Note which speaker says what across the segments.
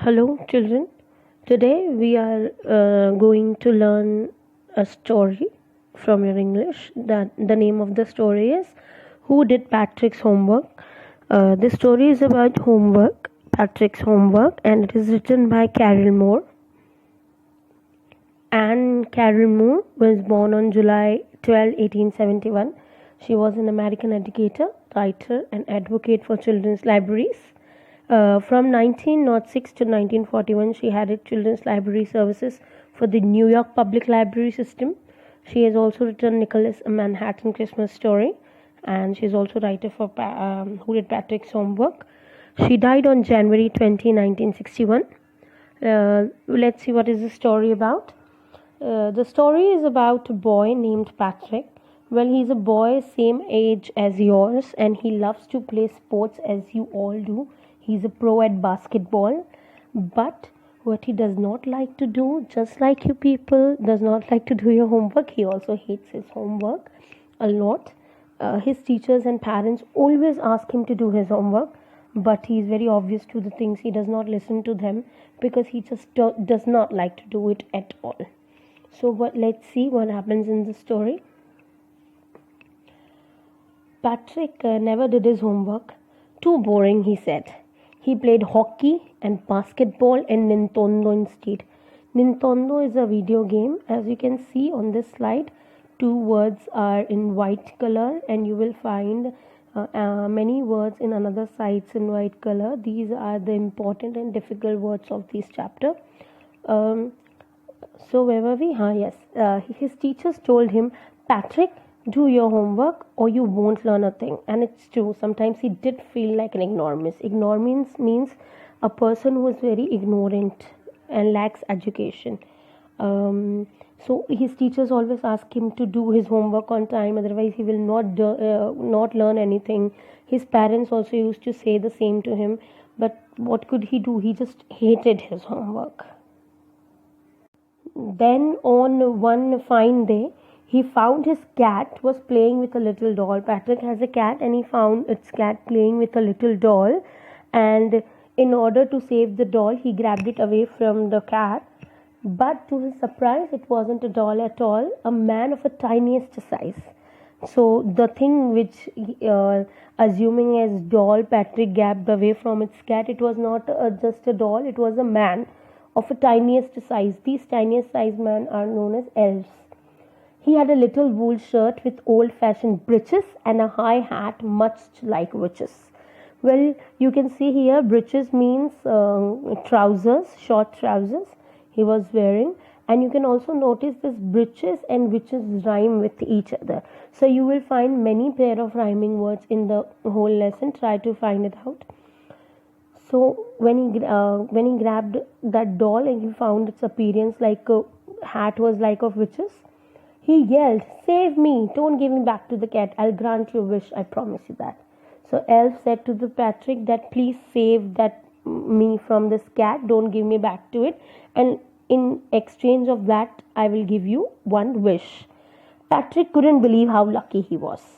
Speaker 1: Hello, children. Today we are going to learn a story from your English. That the name of the story is "Who Did Patrick's Homework?" This story is about homework, Patrick's homework, and it is written by Carol Moore. Anne Carol Moore was born on July 12, 1871. She was an American educator, writer, and advocate for children's libraries. From 1906 to 1941, she headed children's library services for the New York Public Library System. She has also written Nicholas a Manhattan Christmas Story, and she is also writer for Who Did Patrick's Homework. She died on January 20, 1961. Let's see what is the story about. The story is about a boy named Patrick. Well, he's a boy same age as yours, and he loves to play sports as you all do. He's a pro at basketball, but what he does not like to do, just like you people, does not like to do your homework. He also hates his homework a lot. His teachers and parents always ask him to do his homework, but he is very obvious to the things. He does not listen to them because he just does not like to do it at all. So let's see what happens in the story. Patrick never did his homework. Too boring, he said. He played hockey and basketball and Nintendo instead. Nintendo is a video game. As you can see on this slide, two words are in white color, and you will find many words in another sides in white color. These are the important and difficult words of this chapter. So where were we? His teachers told him, Patrick, do your homework or you won't learn a thing. And it's true. Sometimes he did feel like an ignoramus. Ignoramus means a person who is very ignorant and lacks education. So his teachers always ask him to do his homework on time. Otherwise, he will not learn anything. His parents also used to say the same to him. But what could he do? He just hated his homework. Then on one fine day, he found his cat was playing with a little doll. Patrick has a cat and he found its cat playing with a little doll. And in order to save the doll, he grabbed it away from the cat. But to his surprise, it wasn't a doll at all, a man of a tiniest size. So the thing which, assuming as doll, Patrick grabbed away from its cat, it was not just a doll, it was a man of a tiniest size. These tiniest size men are known as elves. He had a little wool shirt with old-fashioned breeches and a high hat much like witches. Well, you can see here breeches means trousers, short trousers he was wearing. And you can also notice this breeches and witches rhyme with each other. So you will find many pair of rhyming words in the whole lesson. Try to find it out. So when he grabbed that doll and he found its appearance like a hat was like of witches, he yelled, "Save me! Don't give me back to the cat. I'll grant you a wish. I promise you that." So Elf said to the Patrick that please save me from this cat. Don't give me back to it. And in exchange of that, I will give you one wish. Patrick couldn't believe how lucky he was.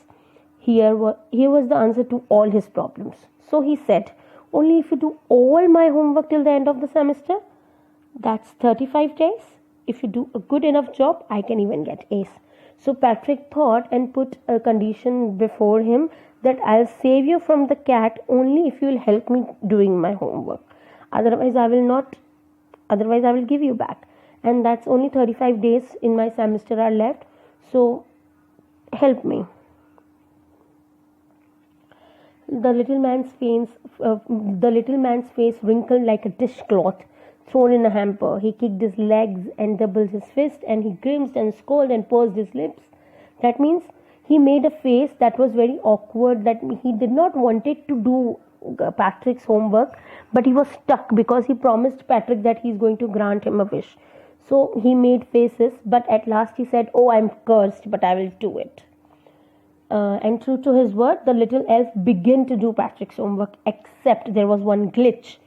Speaker 1: Here was the answer to all his problems. So he said, only if you do all my homework till the end of the semester, that's 35 days. If you do a good enough job, I can even get A's. So Patrick thought and put a condition before him that I'll save you from the cat only if you will help me doing my homework. Otherwise, I will give you back. And that's only 35 days in my semester are left. So help me. The little man's face wrinkled like a dishcloth thrown in a hamper. He kicked his legs and doubled his fist, and he grimaced and scolded and pursed his lips. That means he made a face that was very awkward, that he did not want it to do Patrick's homework, but he was stuck because he promised Patrick that he's going to grant him a wish. So he made faces, but at last he said, "Oh, I'm cursed, but I will do it." And true to his word, the little elf began to do Patrick's homework, except there was one glitch,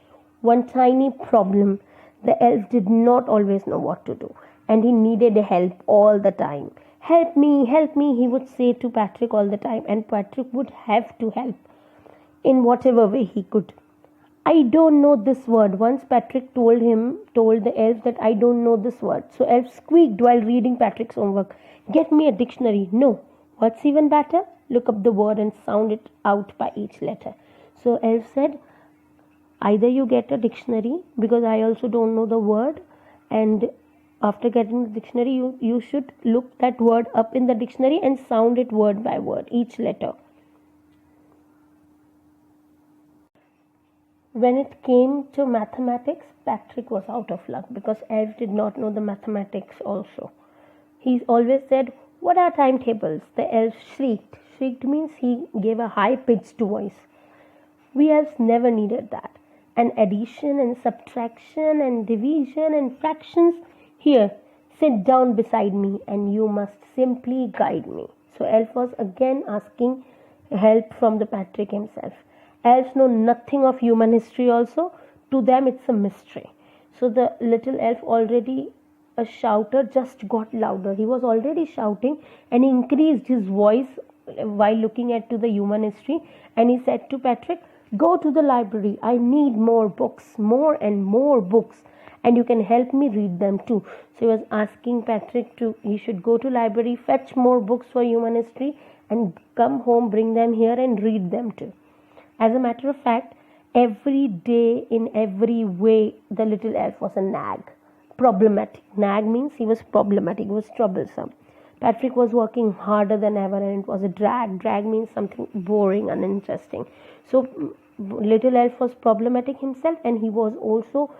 Speaker 1: one tiny problem. The elf did not always know what to do, and he needed help all the time. "Help me, he would say to Patrick all the time, and Patrick would have to help in whatever way he could. I don't know this word. Once Patrick told the elf that I don't know this word. So elf squeaked while reading Patrick's homework. Get me a dictionary. No. What's even better? Look up the word and sound it out by each letter. So elf said, either you get a dictionary, because I also don't know the word, and after getting the dictionary you should look that word up in the dictionary and sound it word by word, each letter. When it came to mathematics, Patrick was out of luck because elf did not know the mathematics also. He always said, what are timetables? The elf shrieked. Shrieked means he gave a high pitched voice. We elves never needed that. And addition and subtraction and division and fractions. Here, sit down beside me and you must simply guide me. So elf was again asking help from the Patrick himself. Elves know nothing of human history also. To them it's a mystery. So the little elf, already a shouter, just got louder. He was already shouting and he increased his voice while looking at to the human history, and he said to Patrick, go to the library. I need more books, more and more books, and you can help me read them too. So he was asking Patrick he should go to library, fetch more books for human history, and come home, bring them here and read them too. As a matter of fact, every day in every way, the little elf was a nag. Problematic. Nag means he was problematic, he was troublesome. Patrick was working harder than ever and it was a drag. Drag means something boring, uninteresting. So little elf was problematic himself, and he was also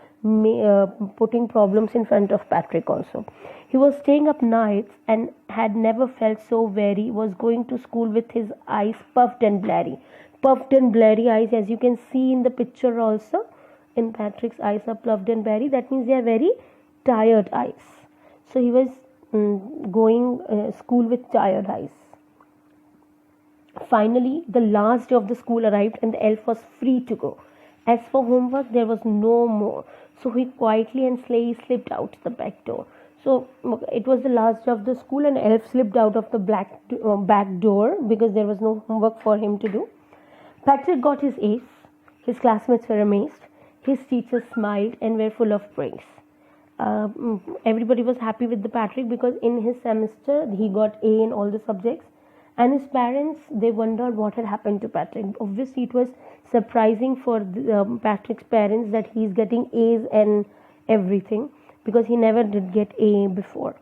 Speaker 1: putting problems in front of Patrick also. He was staying up nights and had never felt so weary, was going to school with his eyes puffed and blurry. Puffed and blurry eyes, as you can see in the picture also. In Patrick's eyes are puffed and blurry. That means they are very tired eyes. So he was going school with tired eyes. Finally, the last day of the school arrived and the elf was free to go. As for homework, there was no more. So he quietly and slowly slipped out the back door. So it was the last day of the school and elf slipped out of the back door because there was no homework for him to do. Patrick got his A's. His classmates were amazed. His teachers smiled and were full of praise. Everybody was happy with the Patrick because in his semester he got A in all the subjects, and his parents, they wondered what had happened to Patrick. Obviously it was surprising for Patrick's parents that he's getting A's and everything, because he never did get A before.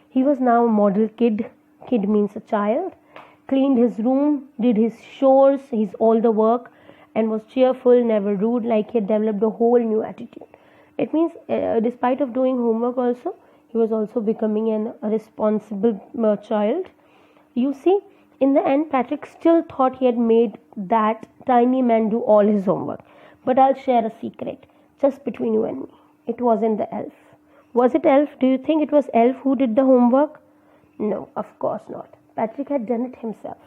Speaker 1: He was now a model kid. Kid means a child. Cleaned his room, did his chores, all the work, and was cheerful, never rude, like he had developed a whole new attitude. It means despite of doing homework also, he was also becoming a responsible child. You see, in the end, Patrick still thought he had made that tiny man do all his homework. But I'll share a secret, just between you and me. It wasn't the elf. Was it elf? Do you think it was elf who did the homework? No, of course not. Patrick had done it himself.